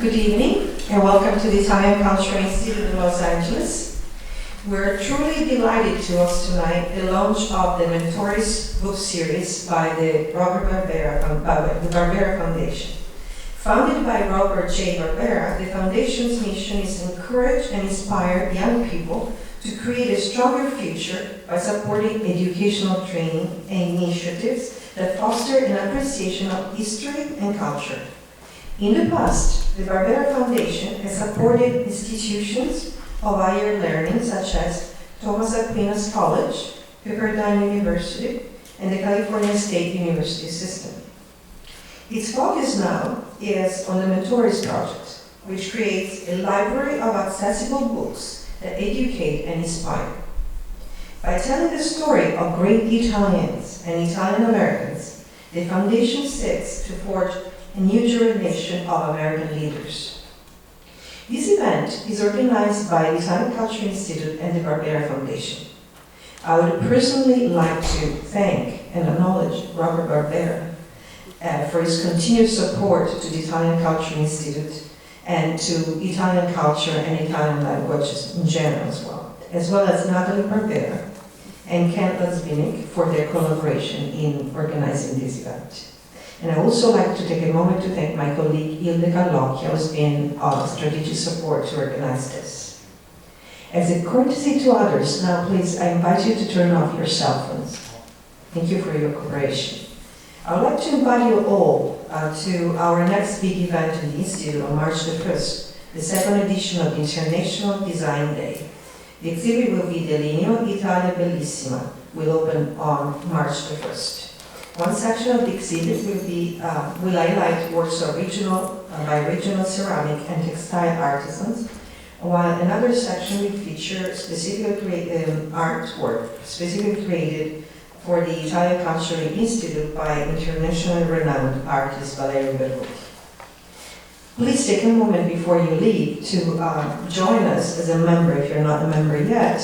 Good evening and welcome to the Italian Cultural Institute in Los Angeles. We're truly delighted to host tonight the launch of the Mentoris book series by the Barbera Foundation. Founded by Robert J. Barbera, the Foundation's mission is to encourage and inspire young people to create a stronger future by supporting educational training and initiatives that foster an appreciation of history and culture. In the past, the Barbera Foundation has supported institutions of higher learning such as Thomas Aquinas College, Pepperdine University, and the California State University system. Its focus now is on the Mentoris Project, which creates a library of accessible books that educate and inspire. By telling the story of great Italians and Italian Americans, the Foundation seeks to forge a new generation of American leaders. This event is organized by the Italian Cultural Institute and the Barbera Foundation. I would personally like to thank and acknowledge Robert Barbera for his continued support to the Italian Cultural Institute and to Italian culture and Italian languages in general as well as Natalie Barbera and Ken LaZebnik for their collaboration in organizing this event. And I also like to take a moment to thank my colleague Hilde Gallocchia, who has been of strategic support to organize this. As a courtesy to others, now please, I invite you to turn off your cell phones. Thank you for your cooperation. I would like to invite you all to our next big event in the Institute on March the 1st, the second edition of International Design Day. The exhibit will be Delineo Italia Bellissima, will open on March the 1st. One section of the exhibit will highlight works of by regional ceramic and textile artisans, while another section will feature artwork specifically created for the Italian Cultural Institute by internationally renowned artist Valerio Berruti. Please take a moment before you leave to join us as a member if you're not a member yet,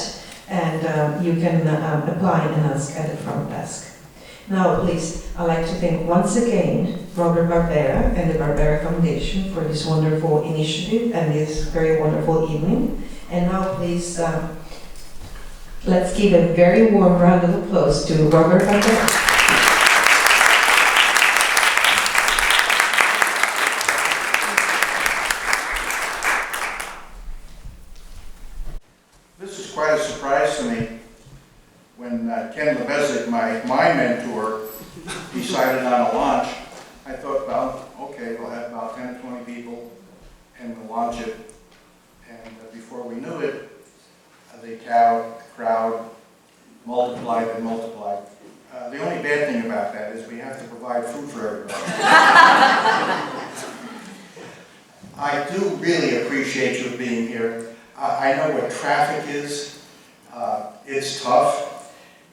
and you can apply and ask at the front desk. Now, please, I'd like to thank once again Robert Barbera and the Barbera Foundation for this wonderful initiative and this very wonderful evening. And now, please, let's give a very warm round of applause to Robert Barbera. This is quite a surprise to me. When Ken LaZebnik, my mentor, decided on a launch, I thought, well, okay, we'll have about 10 to 20 people and we'll launch it. And before we knew it, the crowd multiplied and multiplied. The only bad thing about that is we have to provide food for everybody. I do really appreciate you being here. I know what traffic is. It's tough.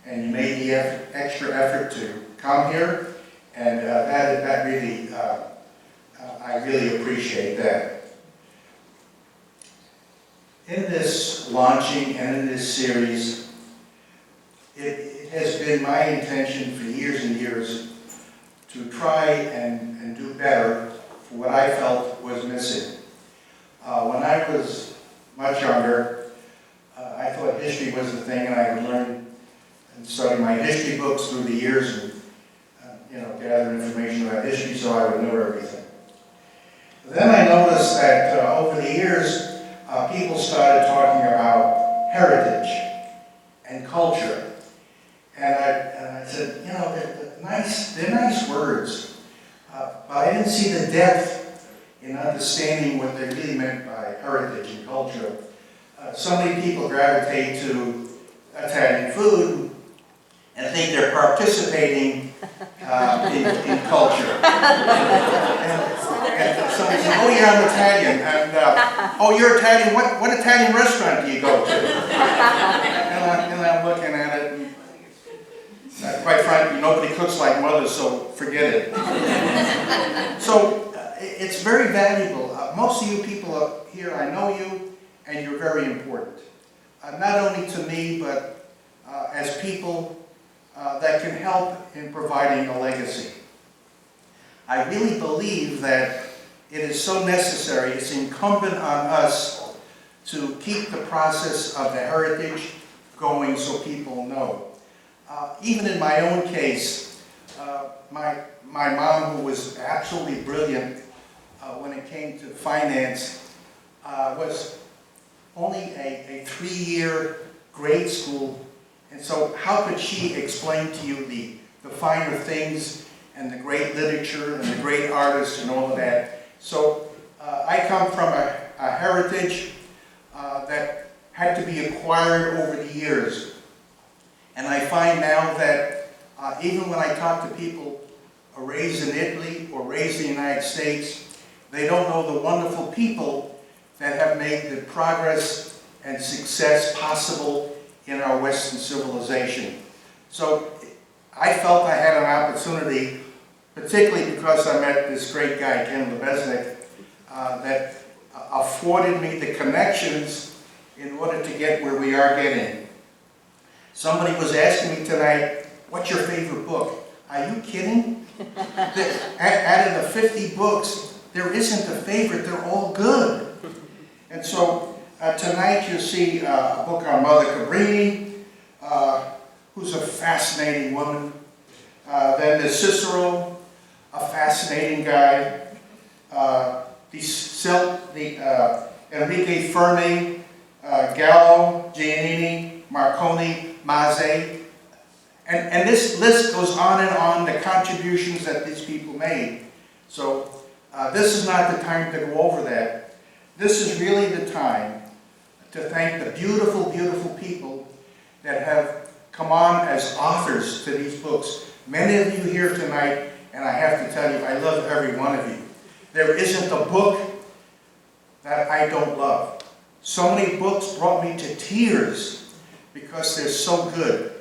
And you made the extra effort to come here, and that really, I really appreciate that. In this launching and in this series, it has been my intention for years and years to try and do better for what I felt was missing. When I was much younger, I thought history was the thing, and I would learn and study my history books through the years and gather information about history so I would know everything. Then I noticed that over the years, people started talking about heritage and culture. And I said, they're nice words, but I didn't see the depth in understanding what they really meant by heritage and culture. So many people gravitate to Italian food and think they're participating in culture. And somebody says, oh yeah, I'm Italian. And, oh, you're Italian? What Italian restaurant do you go to? And I'm looking at it, and quite frankly, nobody cooks like mother, so forget it. So it's very valuable. Most of you people up here, I know you, and you're very important. Not only to me, but as people that can help in providing a legacy. I really believe that it is so necessary, it's incumbent on us to keep the process of the heritage going so people know. Even in my own case, my mom, who was absolutely brilliant when it came to finance, was only a 3-year grade school, and so how could she explain to you the finer things and the great literature and the great artists and all of that? So I come from a heritage that had to be acquired over the years. And I find now that even when I talk to people raised in Italy or raised in the United States, they don't know the wonderful people that have made the progress and success possible in our Western civilization. So I felt I had an opportunity, particularly because I met this great guy, Ken LaZebnik, that afforded me the connections in order to get where we are getting. Somebody was asking me tonight, what's your favorite book? Are you kidding? Out of the 50 books, there isn't a favorite, they're all good. And so tonight you'll see a book on Mother Cabrini, who's a fascinating woman. Then there's Cicero, a fascinating guy. Enrique Fermi, Gallo, Giannini, Marconi, Mazet. And this list goes on, the contributions that these people made. So this is not the time to go over that. This is really the time to thank the beautiful, beautiful people that have come on as authors to these books. Many of you here tonight, and I have to tell you, I love every one of you. There isn't a book that I don't love. So many books brought me to tears because they're so good.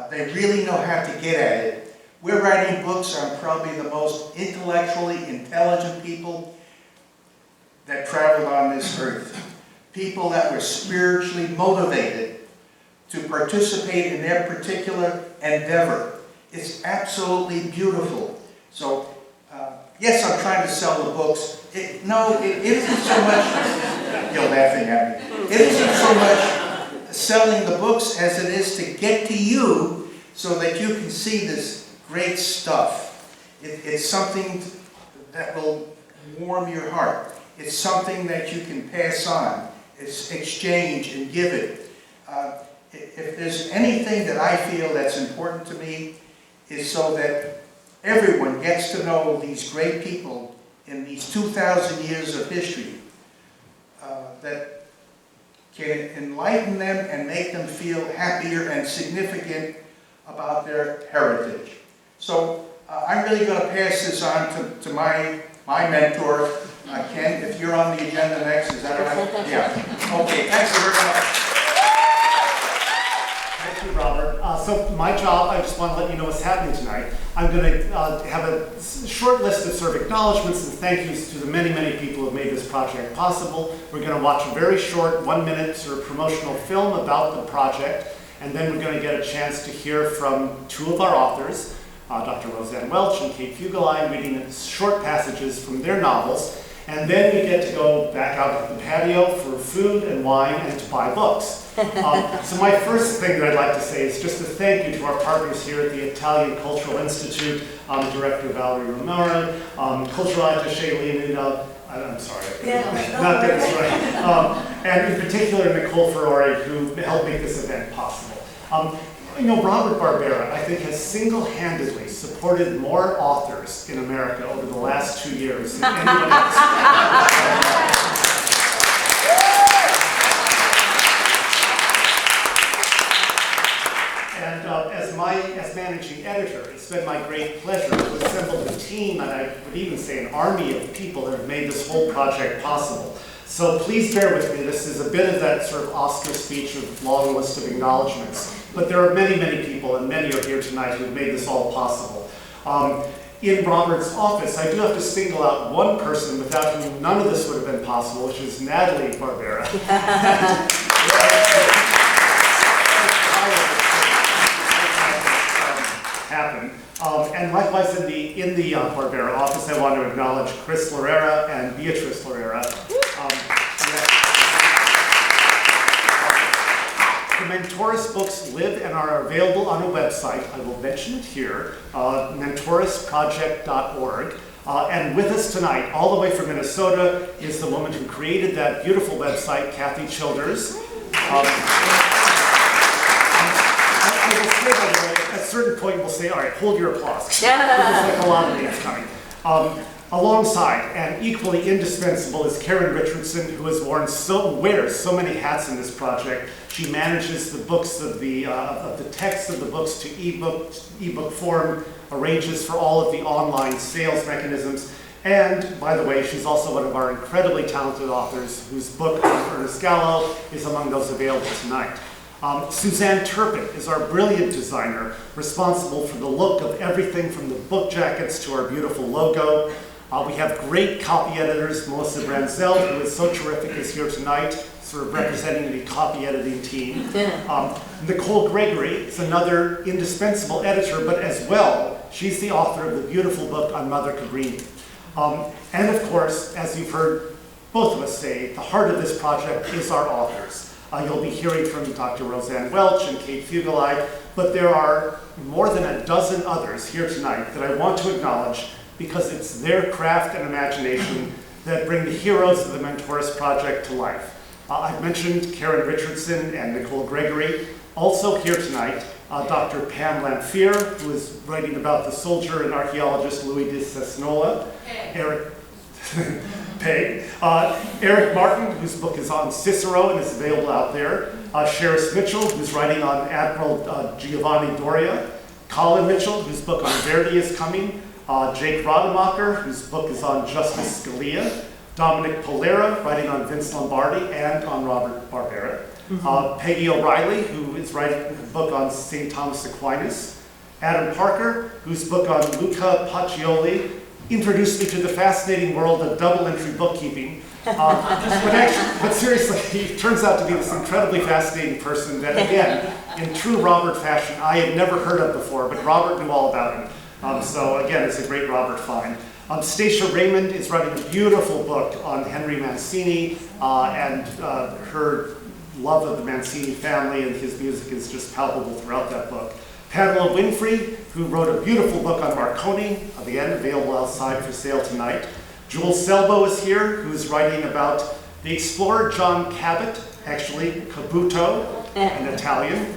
They really know how to get at it. We're writing books on probably the most intellectually intelligent people that traveled on this earth. People that were spiritually motivated to participate in their particular endeavor. It's absolutely beautiful. So, yes, I'm trying to sell the books. It isn't so much, you're laughing at me. It isn't so much selling the books as it is to get to you so that you can see this great stuff. It's something that will warm your heart. It's something that you can pass on. It's exchange and give it. If there's anything that I feel that's important to me, is so that everyone gets to know these great people in these 2,000 years of history that can enlighten them and make them feel happier and significant about their heritage. So I'm really going to pass this on to my mentor, Ken. If you're on the agenda next, is that right? Yeah. Okay, thanks very much. Thank you, Robert. So my job, I just want to let you know what's happening tonight. I'm going to have a short list of sort of acknowledgments and thank yous to the many, many people who have made this project possible. We're going to watch a very short 1-minute sort of promotional film about the project, and then we're going to get a chance to hear from 2 of our authors, Dr. Roseanne Welch and Kate Fugelein, reading short passages from their novels. And then we get to go back out to the patio for food and wine and to buy books. So my first thing that I'd like to say is just a thank you to our partners here at the Italian Cultural Institute, Director Valerie Romero, Cultural Attaché Leonida, I'm sorry, not get this right, and in particular Nicole Ferrari, who helped make this event possible. You know, Robert Barbera, I think, has single-handedly supported more authors in America over the last 2 years than anyone else. And as managing editor, it's been my great pleasure to assemble a team, and I would even say an army of people that have made this whole project possible. So please bear with me. This is a bit of that sort of Oscar speech of long list of acknowledgments. But there are many, many people, and many are here tonight, who have made this all possible. In Robert's office, I do have to single out one person without whom none of this would have been possible, which is Natalie Barbera. Happen. And likewise in the Barbera office, I want to acknowledge Chris Lorera and Beatrice Lorera. The Mentoris books live and are available on a website. I will mention it here, mentorisproject.org. And with us tonight, all the way from Minnesota, is the woman who created that beautiful website, Kathy Childers. I will say, by the way, at a certain point, we'll say, all right, hold your applause. There's like a lot of names coming. Alongside, and equally indispensable, is Karen Richardson, who has wears so many hats in this project. She manages the books of the text of the books to ebook form, arranges for all of the online sales mechanisms, and by the way, she's also one of our incredibly talented authors, whose book, Ernest Gallo, is among those available tonight. Suzanne Turpin is our brilliant designer, responsible for the look of everything from the book jackets to our beautiful logo. We have great copy editors. Melissa Branzel, who is so terrific, is here tonight, sort of representing the copy editing team. Nicole Gregory is another indispensable editor, but as well, she's the author of the beautiful book on Mother Cabrini. And of course, as you've heard both of us say, the heart of this project is our authors. You'll be hearing from Dr. Roseanne Welch and Kate Fugeli, but there are more than a dozen others here tonight that I want to acknowledge because it's their craft and imagination that bring the heroes of the Mentoris Project to life. I've mentioned Karen Richardson and Nicole Gregory. Also here tonight, Dr. Pam Lamphere, who is writing about the soldier and archaeologist Louis de Cesnola. Eric Martin, whose book is on Cicero and is available out there. Sheris Mitchell, who's writing on Admiral Giovanni Doria. Colin Mitchell, whose book on Verdi is coming. Jake Rademacher, whose book is on Justice Scalia. Dominic Polera, writing on Vince Lombardi and on Robert Barbera. Peggy O'Reilly, who is writing a book on St. Thomas Aquinas. Adam Parker, whose book on Luca Pacioli introduced me to the fascinating world of double-entry bookkeeping. But seriously, he turns out to be this incredibly fascinating person that, again, in true Robert fashion, I had never heard of before, but Robert knew all about him. So again, it's a great Robert find. Stacia Raymond is writing a beautiful book on Henry Mancini and her love of the Mancini family, and his music is just palpable throughout that book. Pamela Winfrey, who wrote a beautiful book on Marconi, again, available outside for sale tonight. Joel Selbo is here, who is writing about the explorer John Cabot, actually, Cabuto in Italian.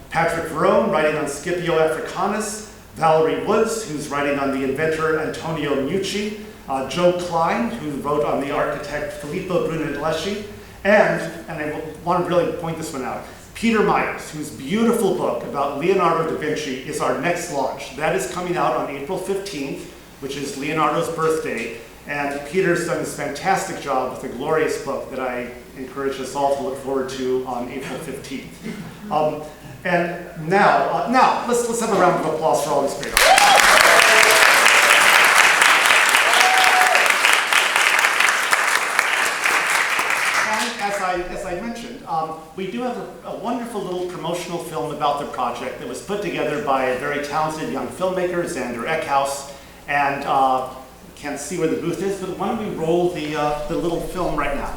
Patrick Verone, writing on Scipio Africanus. Valerie Woods, who's writing on the inventor Antonio Mucci. Joe Klein, who wrote on the architect Filippo Brunelleschi. And I want to really point this one out, Peter Myers, whose beautiful book about Leonardo da Vinci is our next launch. That is coming out on April 15th, which is Leonardo's birthday. And Peter's done this fantastic job with a glorious book that I encourage us all to look forward to on April 15th. And now let's have a round of applause for all these great artists. As I mentioned, we do have a wonderful little promotional film about the project that was put together by a very talented young filmmaker, Xander Eckhouse, and can't see where the booth is, but why don't we roll the little film right now.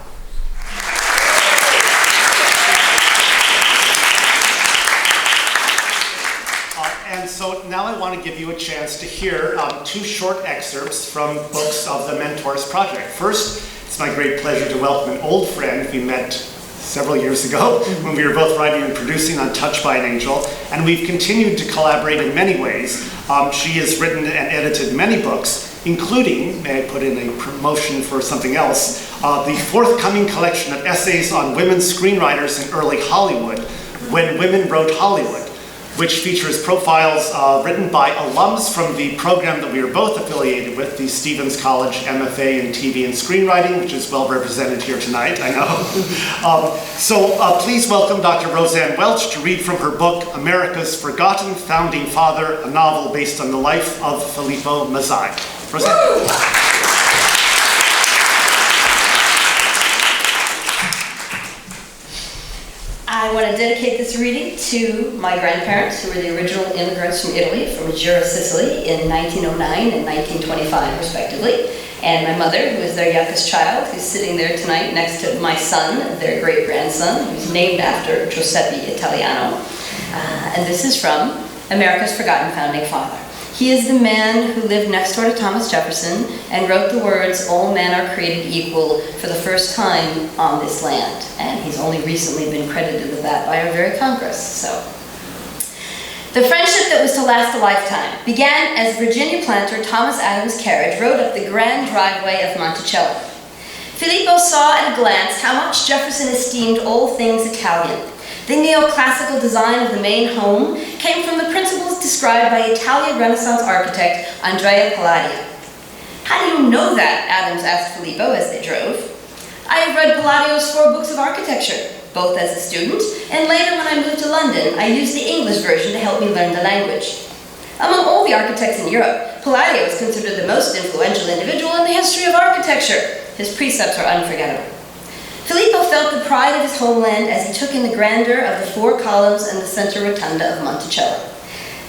And so now I want to give you a chance to hear two short excerpts from books of the Mentoris Project. First, it's my great pleasure to welcome an old friend we met several years ago when we were both writing and producing on Touched by an Angel, and we've continued to collaborate in many ways. She has written and edited many books, including, may I put in a promotion for something else, the forthcoming collection of essays on women screenwriters in early Hollywood, When Women Wrote Hollywood, which features profiles written by alums from the program that we are both affiliated with, the Stevens College MFA in TV and Screenwriting, which is well represented here tonight, I know. So please welcome Dr. Roseanne Welch to read from her book, America's Forgotten Founding Father, a novel based on the life of Filippo Mazzei. Roseanne. I want to dedicate this reading to my grandparents, who were the original immigrants from Italy, from Jura, Sicily, in 1909 and 1925, respectively. And my mother, who is their youngest child, who's sitting there tonight next to my son, their great-grandson, who's named after Giuseppe Italiano. And this is from America's Forgotten Founding Father. He is the man who lived next door to Thomas Jefferson and wrote the words, "All men are created equal," for the first time on this land. And he's only recently been credited with that by our very Congress. So, the friendship that was to last a lifetime began as Virginia planter Thomas Adams' carriage rode up the grand driveway of Monticello. Filippo saw at a glance how much Jefferson esteemed all things Italian. The neoclassical design of the main home came from the principles described by Italian Renaissance architect Andrea Palladio. "How do you know that?" Adams asked Filippo as they drove. "I have read Palladio's 4 books of architecture, both as a student, and later when I moved to London, I used the English version to help me learn the language. Among all the architects in Europe, Palladio is considered the most influential individual in the history of architecture. His precepts are unforgettable." Filippo felt the pride of his homeland as he took in the grandeur of the 4 columns and the center rotunda of Monticello.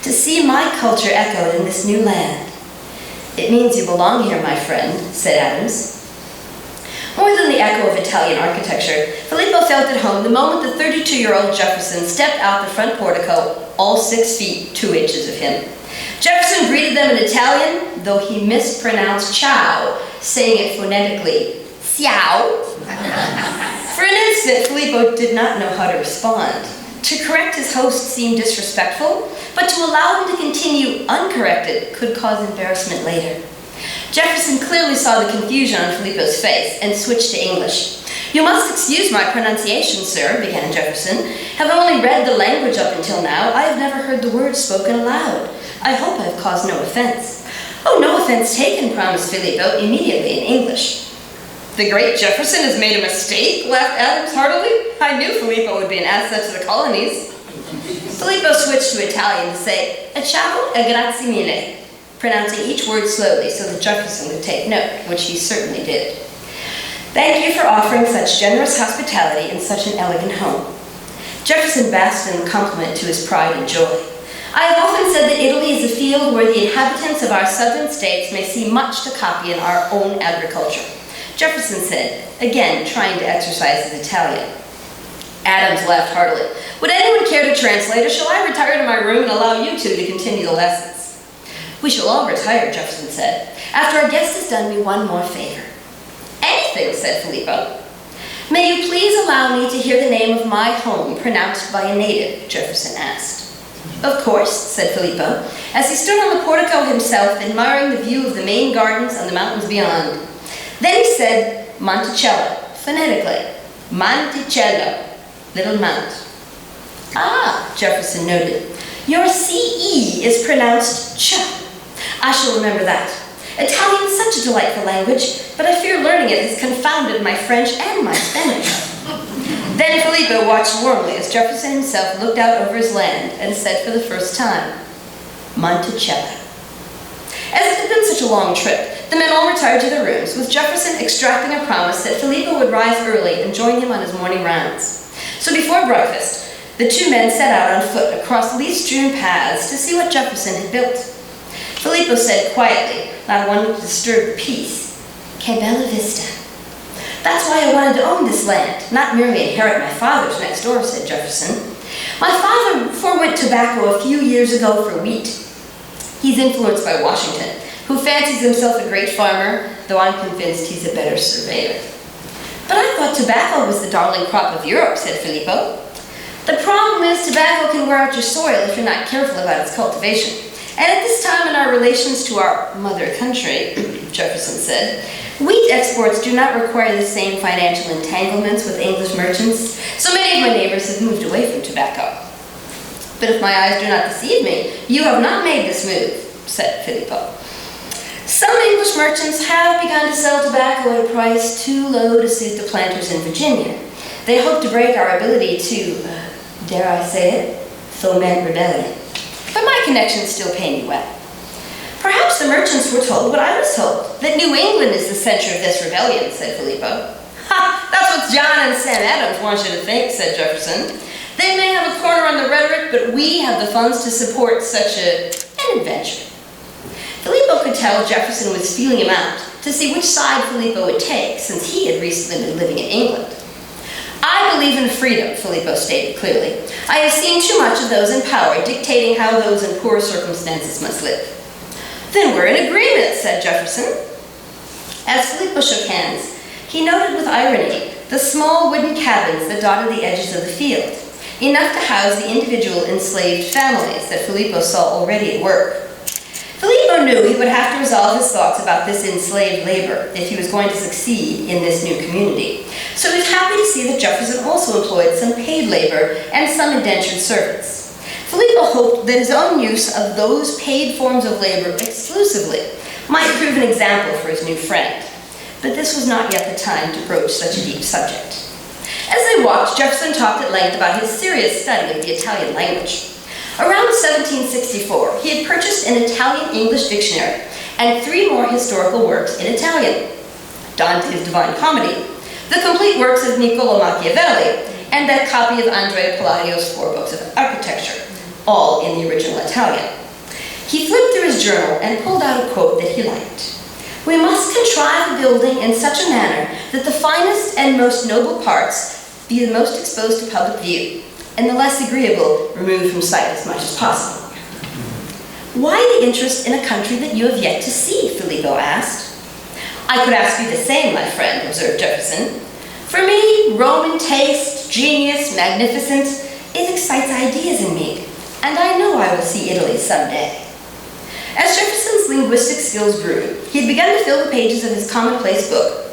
"To see my culture echoed in this new land. It means you belong here, my friend," said Adams. More than the echo of Italian architecture, Filippo felt at home the moment the 32-year-old Jefferson stepped out the front portico, all 6 feet 2 inches of him. Jefferson greeted them in Italian, though he mispronounced ciao, saying it phonetically, "ciao." For an instant, Filippo did not know how to respond. To correct his host seemed disrespectful, but to allow him to continue uncorrected could cause embarrassment later. Jefferson clearly saw the confusion on Filippo's face and switched to English. "You must excuse my pronunciation, sir," began Jefferson. "Have only read the language up until now. I have never heard the words spoken aloud. I hope I have caused no offense." "Oh, no offense taken," promised Filippo immediately in English. "The great Jefferson has made a mistake?" laughed Adams heartily. "I knew Filippo would be an asset to the colonies." Filippo switched to Italian to say, "Ciao e grazie mille," pronouncing each word slowly so that Jefferson would take note, which he certainly did. "Thank you for offering such generous hospitality in such an elegant home." Jefferson basked in the compliment to his pride and joy. "I have often said that Italy is a field where the inhabitants of our southern states may see much to copy in our own agriculture," Jefferson said, again trying to exercise his Italian. Adams laughed heartily. "Would anyone care to translate, or shall I retire to my room and allow you two to continue the lessons?" "We shall all retire," Jefferson said. "After our guest has done me one more favor." "Anything," said Filippo. "May you please allow me to hear the name of my home pronounced by a native?" Jefferson asked. "Of course," said Filippo, as he stood on the portico himself, admiring the view of the main gardens and the mountains beyond. Then he said, "Monticello," phonetically. "Monticello," little mount. "Ah," Jefferson noted, "your CE is pronounced ch. I shall remember that. Italian is such a delightful language, but I fear learning it has confounded my French and my Spanish." Then Filippo watched warmly as Jefferson himself looked out over his land and said for the first time, "Monticello." As it had been such a long trip, the men all retired to their rooms, with Jefferson extracting a promise that Filippo would rise early and join him on his morning rounds. So before breakfast, the 2 men set out on foot across leaf-strewn paths to see what Jefferson had built. Filippo said quietly, not wanting to disturb the peace, "Que bella vista." "That's why I wanted to own this land, not merely inherit my father's next door," said Jefferson. "My father forewent tobacco a few years ago for wheat. He's influenced by Washington, who fancies himself a great farmer, though I'm convinced he's a better surveyor." "But I thought tobacco was the darling crop of Europe," said Filippo. "The problem is tobacco can wear out your soil if you're not careful about its cultivation. And at this time in our relations to our mother country," Jefferson said, "wheat exports do not require the same financial entanglements with English merchants, so many of my neighbors have moved away from tobacco." "But if my eyes do not deceive me, you have not made this move," said Filippo. "Some English merchants have begun to sell tobacco at a price too low to suit the planters in Virginia. They hope to break our ability to, dare I say it, foment rebellion. But my connections still pay me well." "Perhaps the merchants were told what I was told, that New England is the center of this rebellion," said Filippo. "Ha! That's what John and Sam Adams want you to think," said Jefferson. They may have a corner on the rhetoric, but we have the funds to support such an adventure. Filippo could tell Jefferson was feeling him out to see which side Filippo would take, since he had recently been living in England. I believe in freedom, Filippo stated clearly. I have seen too much of those in power dictating how those in poor circumstances must live. Then we're in agreement, said Jefferson. As Filippo shook hands, he noted with irony the small wooden cabins that dotted the edges of the field, enough to house the individual enslaved families that Filippo saw already at work. Filippo knew he would have to resolve his thoughts about this enslaved labor if he was going to succeed in this new community. So he was happy to see that Jefferson also employed some paid labor and some indentured servants. Filippo hoped that his own use of those paid forms of labor exclusively might prove an example for his new friend. But this was not yet the time to broach such a deep subject. As they walked, Jefferson talked at length about his serious study of the Italian language. Around 1764, he had purchased an Italian-English dictionary and 3 more historical works in Italian: Dante's Divine Comedy, the complete works of Niccolò Machiavelli, and that copy of Andrea Palladio's 4 books of architecture, all in the original Italian. He flipped through his journal and pulled out a quote that he liked. "We must contrive a building in such a manner that the finest and most noble parts be the most exposed to public view, and the less agreeable removed from sight as much as possible." "Why the interest in a country that you have yet to see?" Filippo asked. "I could ask you the same, my friend," observed Jefferson. "For me, Roman taste, genius, magnificence, it excites ideas in me, and I know I will see Italy someday." As Jefferson's linguistic skills grew, he had begun to fill the pages of his commonplace book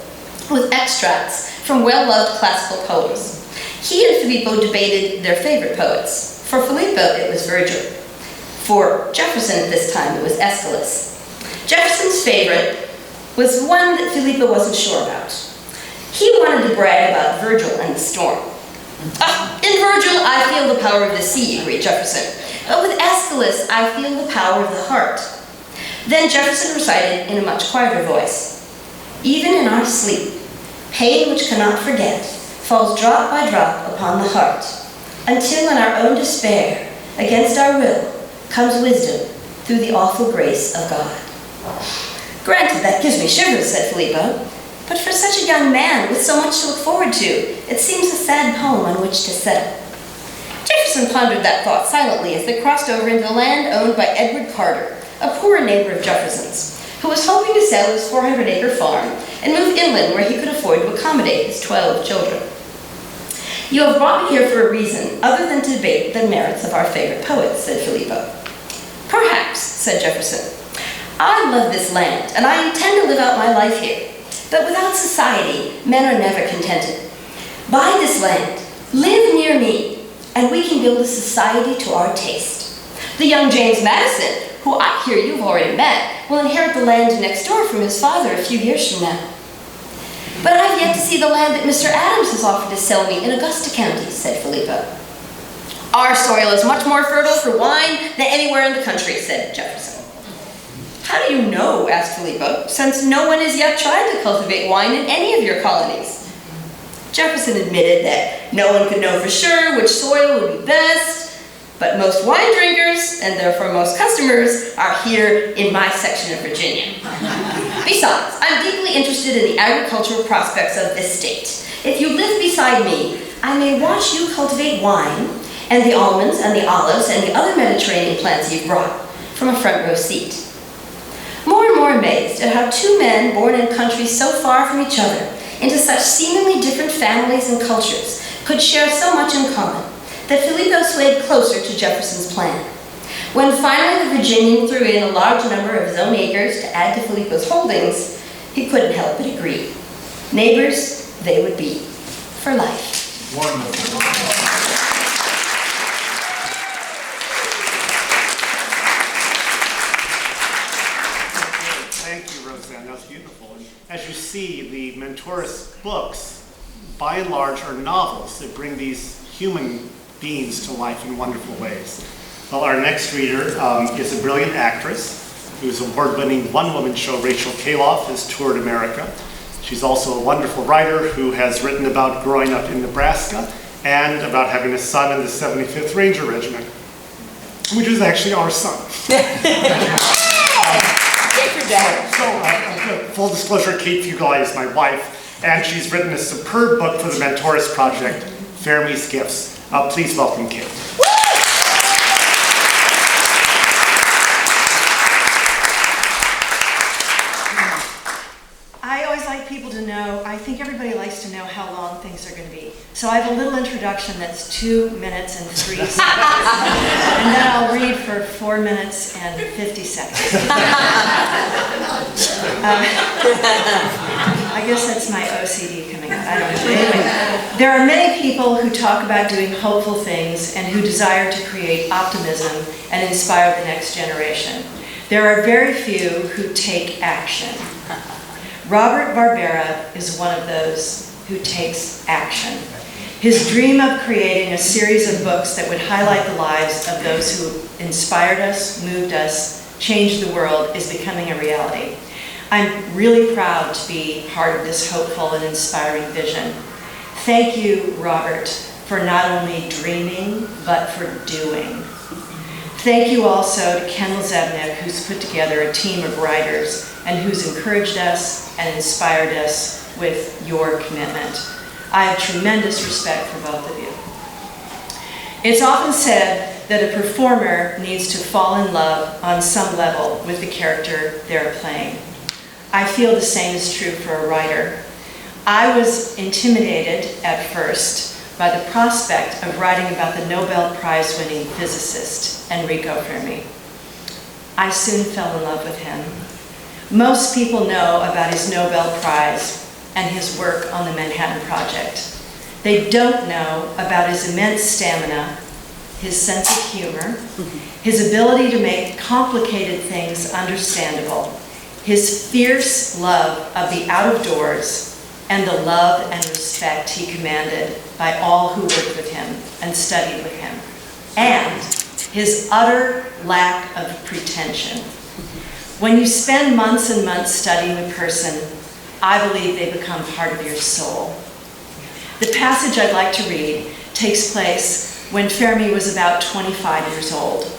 with extracts from well-loved classical poems. He and Filippo debated their favorite poets. For Filippo, it was Virgil. For Jefferson at this time, it was Aeschylus. Jefferson's favorite was one that Filippo wasn't sure about. He wanted to brag about Virgil and the storm. "In Virgil, I feel the power of the sea," agreed Jefferson. "But with Aeschylus, I feel the power of the heart." Then Jefferson recited in a much quieter voice, "Even in our sleep, pain which cannot forget falls drop by drop upon the heart, until in our own despair, against our will, comes wisdom through the awful grace of God." "Granted, that gives me shivers," said Filippo, "but for such a young man with so much to look forward to, it seems a sad poem on which to settle." Jefferson pondered that thought silently as they crossed over into the land owned by Edward Carter, a poor neighbor of Jefferson's, who was hoping to sell his 400-acre farm and move inland where he could afford to accommodate his 12 children. "You have brought me here for a reason other than to debate the merits of our favorite poets," said Filippo. "Perhaps," said Jefferson. "I love this land, and I intend to live out my life here. But without society, men are never contented. Buy this land, live near me, and we can build a society to our taste. The young James Madison, who I hear you've already met, will inherit the land next door from his father a few years from now." "But I've yet to see the land that Mr. Adams has offered to sell me in Augusta County," said Filippo. "Our soil is much more fertile for wine than anywhere in the country," said Jefferson. "How do you know?" asked Filippo, "since no one has yet tried to cultivate wine in any of your colonies?" Jefferson admitted that no one could know for sure which soil would be best, but most wine drinkers, and therefore most customers, are here in my section of Virginia. Besides, I'm deeply interested in the agricultural prospects of this state. If you live beside me, I may watch you cultivate wine, and the almonds and the olives and the other Mediterranean plants you've brought, from a front row seat." More and more amazed at how 2 men born in countries so far from each other, into such seemingly different families and cultures, could share so much in common, that Filippo swayed closer to Jefferson's plan. When finally the Virginian threw in a large number of his own acres to add to Filippo's holdings, he couldn't help but agree. Neighbors they would be, for life. Wonderful. Thank you, Roseanne. That was beautiful. And as you see, the Mentoris books, by and large, are novels that bring these human beings to life in wonderful ways. Well, our next reader is a brilliant actress whose award-winning one-woman show, Rachel Kaloff, has toured America. She's also a wonderful writer who has written about growing up in Nebraska and about having a son in the 75th Ranger Regiment, which is actually our son. Full disclosure, Kate Fugale is my wife, and she's written a superb book for the Mentoris Project, Fermi's Gifts. Please welcome Kate. I always like people to know, I think everybody likes to know how long things are going to be. So I have a little introduction that's 2 minutes and 3 seconds. And then I'll read for 4 minutes and 50 seconds. I guess that's my OCD coming out. I don't know. Anyway, there are many people who talk about doing hopeful things and who desire to create optimism and inspire the next generation. There are very few who take action. Robert Barbera is one of those who takes action. His dream of creating a series of books that would highlight the lives of those who inspired us, moved us, changed the world is becoming a reality. I'm really proud to be part of this hopeful and inspiring vision. Thank you, Robert, for not only dreaming, but for doing. Thank you also to Ken LaZebnik, who's put together a team of writers and who's encouraged us and inspired us with your commitment. I have tremendous respect for both of you. It's often said that a performer needs to fall in love on some level with the character they're playing. I feel the same is true for a writer. I was intimidated at first by the prospect of writing about the Nobel Prize-winning physicist, Enrico Fermi. I soon fell in love with him. Most people know about his Nobel Prize and his work on the Manhattan Project. They don't know about his immense stamina, his sense of humor, his ability to make complicated things understandable, his fierce love of the out of doors, and the love and respect he commanded by all who worked with him and studied with him, and his utter lack of pretension. When you spend months and months studying a person, I believe they become part of your soul. The passage I'd like to read takes place when Fermi was about 25 years old,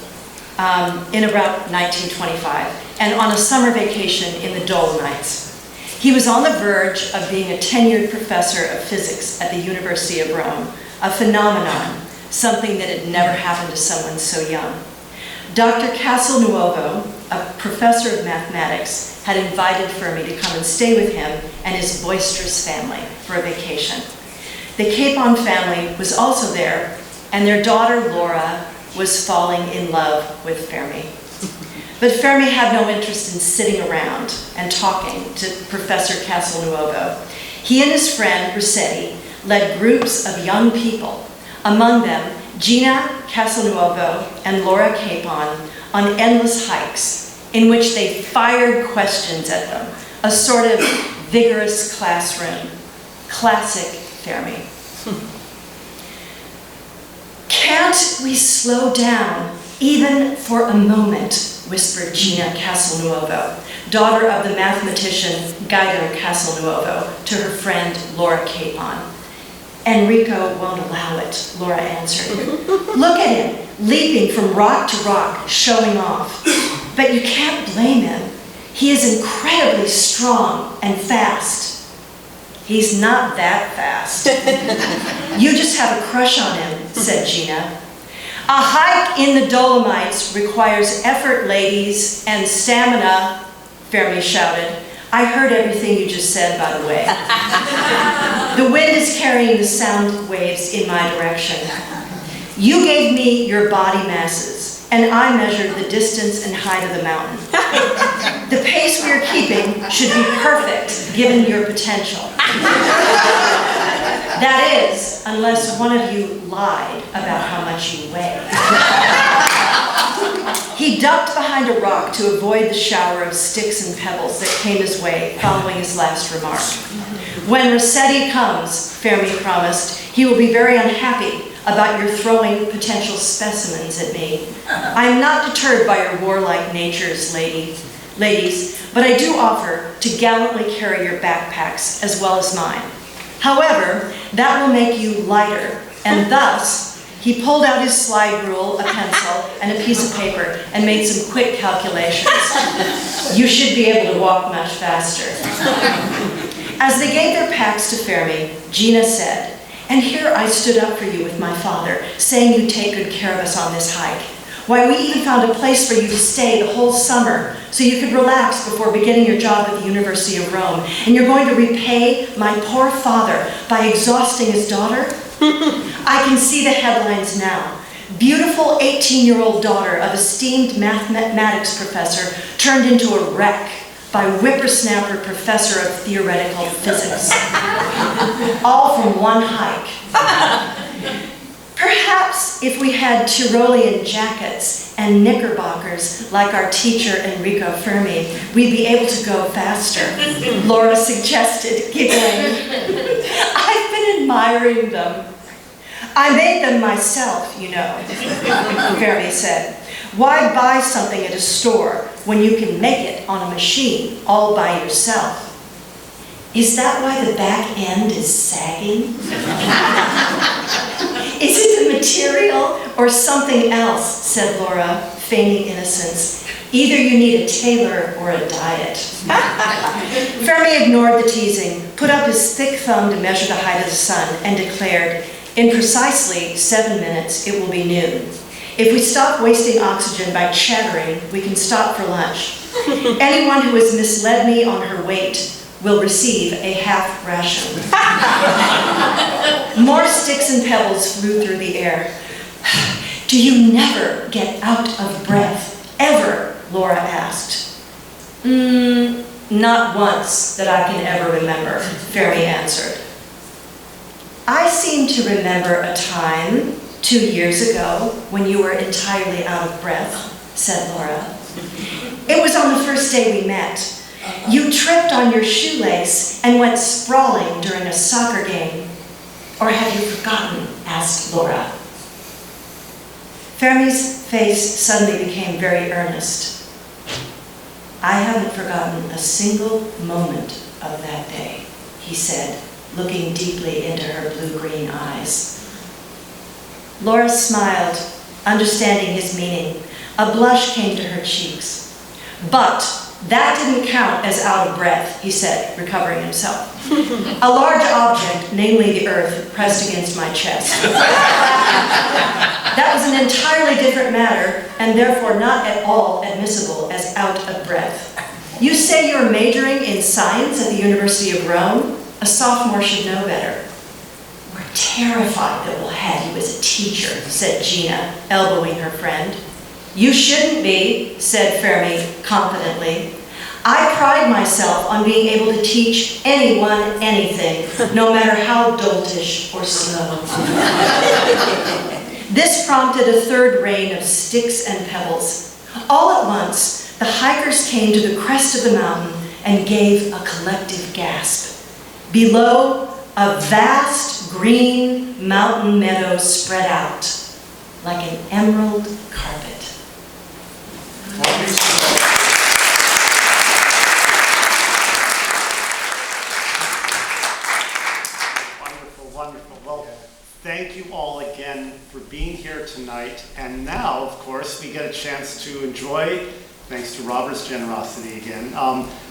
in about 1925, and on a summer vacation in the Dolomites. He was on the verge of being a tenured professor of physics at the University of Rome, a phenomenon, something that had never happened to someone so young. Dr. Castelnuovo, a professor of mathematics, had invited Fermi to come and stay with him and his boisterous family for a vacation. The Capon family was also there, and their daughter Laura was falling in love with Fermi. But Fermi had no interest in sitting around and talking to Professor Castelnuovo. He and his friend Rossetti led groups of young people, among them Gina Castelnuovo and Laura Capon, on endless hikes in which they fired questions at them, a sort of vigorous classroom. Classic Fermi. Can't we slow down even for a moment, whispered Gina Castelnuovo, daughter of the mathematician Guido Castelnuovo, to her friend Laura Capon. Enrico won't allow it, Laura answered. Look at him, leaping from rock to rock, showing off. But you can't blame him. He is incredibly strong and fast. He's not that fast. You just have a crush on him, said Gina. A hike in the Dolomites requires effort, ladies, and stamina, Fermi shouted. I heard everything you just said, by the way. The wind is carrying the sound waves in my direction. You gave me your body masses, and I measured the distance and height of the mountain. The pace we are keeping should be perfect, given your potential. That is, unless one of you lied about how much you weigh. He ducked behind a rock to avoid the shower of sticks and pebbles that came his way following his last remark. When Rossetti comes, Fermi promised, he will be very unhappy about your throwing potential specimens at me. I am not deterred by your warlike natures, ladies, but I do offer to gallantly carry your backpacks as well as mine. However, that will make you lighter And thus, he pulled out his slide rule, a pencil, and a piece of paper and made some quick calculations. You should be able to walk much faster. As they gave their packs to Fermi, Gina said, "And here I stood up for you with my father, saying you'd take good care of us on this hike. Why, we even found a place for you to stay the whole summer so you could relax before beginning your job at the University of Rome. And you're going to repay my poor father by exhausting his daughter?" I can see the headlines now. Beautiful 18-year-old daughter of esteemed mathematics professor turned into a wreck by whippersnapper professor of theoretical physics. All from one hike. Perhaps if we had Tyrolean jackets and knickerbockers like our teacher Enrico Fermi, we'd be able to go faster, Laura suggested, giggling. I've been admiring them. I made them myself, you know, Fermi said. Why buy something at a store when you can make it on a machine all by yourself? Is that why the back end is sagging? Is it the material or something else, said Laura, feigning innocence. Either you need a tailor or a diet. Fermi ignored the teasing, put up his thick thumb to measure the height of the sun, and declared, in precisely 7 minutes, it will be noon. If we stop wasting oxygen by chattering, we can stop for lunch. Anyone who has misled me on her weight will receive a half ration. More sticks and pebbles flew through the air. Do you never get out of breath, ever? Laura asked. Not once that I can ever remember, Fermi answered. I seem to remember a time 2 years ago when you were entirely out of breath, said Laura. It was on the first day we met. You tripped on your shoelace and went sprawling during a soccer game. Or have you forgotten? Asked Laura. Fermi's face suddenly became very earnest. I haven't forgotten a single moment of that day, he said, looking deeply into her blue-green eyes. Laura smiled, understanding his meaning. A blush came to her cheeks. But that didn't count as out of breath, he said, recovering himself. A large object, namely the earth, pressed against my chest. That was an entirely different matter, and therefore not at all admissible as out of breath. You say you're majoring in science at the University of Rome? A sophomore should know better. We're terrified that we'll have you as a teacher, said Gina, elbowing her friend. You shouldn't be, said Fermi confidently. I pride myself on being able to teach anyone anything, no matter how doltish or slow. This prompted a third rain of sticks and pebbles. All at once, the hikers came to the crest of the mountain and gave a collective gasp. Below, a vast green mountain meadow spread out like an emerald carpet. Wonderful, wonderful. Well, thank you all again for being here tonight. And now, of course, we get a chance to enjoy, thanks to Robert's generosity again,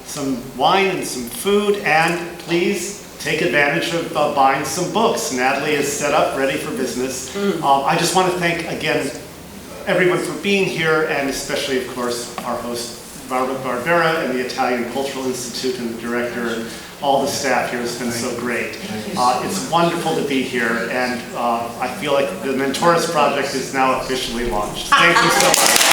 some wine and some food, and please take advantage of buying some books. Natalie is set up, ready for business. I just want to thank, again, everyone for being here, and especially, of course, our host, Barbera, and the Italian Cultural Institute, and the director, and all the staff here has been so great. It's wonderful to be here, and I feel like the Mentoris Project is now officially launched. Thank you so much.